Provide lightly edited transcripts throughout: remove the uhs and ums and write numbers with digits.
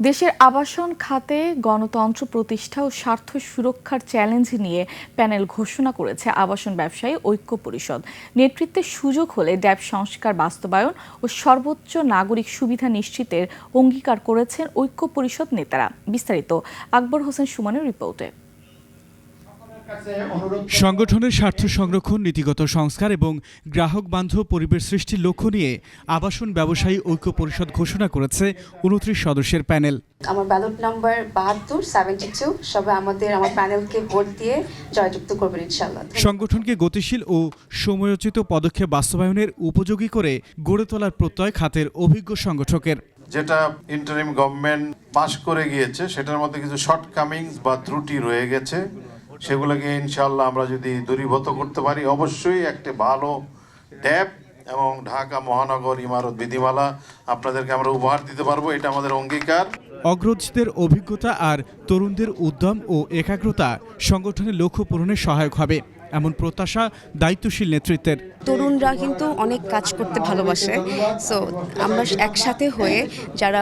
দেশের আবাসন খাতে গণতন্ত্র প্রতিষ্ঠা ও স্বার্থ সুরক্ষার চ্যালেঞ্জ নিয়ে প্যানেল ঘোষণা করেছে আবাসন ব্যবসায়ী ঐক্য পরিষদ। নেতৃত্বের সুযোগ হলে ড্যাব সংস্কার বাস্তবায়ন ও সর্বোচ্চ নাগরিক সুবিধা নিশ্চিতের অঙ্গীকার করেছেন ঐক্য পরিষদ নেতারা। বিস্তারিত আকবর হোসেন সুমনের রিপোর্টে। সংগঠনের স্বার্থ সংরক্ষণ, নীতিগত সংস্কার এবং গ্রাহক বান্ধব পরিবেশ সৃষ্টির লক্ষ্য নিয়ে আবাসন ব্যবসায়ী ঐক্য পরিষদ ঘোষণা করেছে 29 সদস্যের প্যানেল। আমার ব্যালট নাম্বার 72 সবাই আমার প্যানেলকে ভোট দিয়ে জয়যুক্ত করবেন ইনশাআল্লাহ। সংগঠনকে গতিশীল ও সময়োচিত পদক্ষেপ বাস্তবায়নের উপযোগী করে গড়ে তোলার প্রত্যয় খাতের অভিজ্ঞ সংগঠকের। যেটা ইন্টারিম গভর্নমেন্ট পাশ করে গিয়েছে সেটার মধ্যে কিছু শর্টকামিংস বা ত্রুটি রয়ে গেছে, সেগুলোকে ইনশাআল্লাহ আমরা যদি দূরীভূত করতে পারি, অবশ্যই একটা ভালো ড্যাব এবং ঢাকা মহানগর ইমারত বিধিমালা আপনাদেরকে আমরা উপহার দিতে পারবো, এটা আমাদের অঙ্গীকার। অগ্রজদের অভিজ্ঞতা আর তরুণদের উদ্যম ও একাগ্রতা সংগঠনের লক্ষ্য পূরণে সহায়ক হবে, এমন প্রত্যাশা দায়িত্বশীল নেতৃত্বের। তরুণরা কিন্তু অনেক কাজ করতে ভালোবাসে, সো আমরা একসাথে হয়ে যারা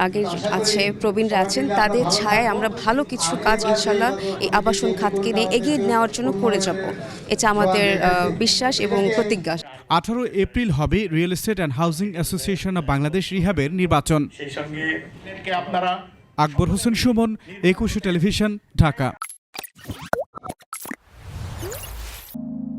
আগে আছে প্রবীণরা আছেন তাদের ছায়ায় আমরা ভালো কিছু কাজ ইনশাআল্লাহ এই আবাসন খাতকে নিয়ে এগিয়ে নেওয়ার জন্য করে যাব। এটা আমাদের বিশ্বাস এবং প্রতিজ্ঞা। 18 এপ্রিল হবে real estate and housing association of Bangladesh রিহাবের নির্বাচন। আকবর হোসেন সুমন, 21 টেলিভিশন, ঢাকা।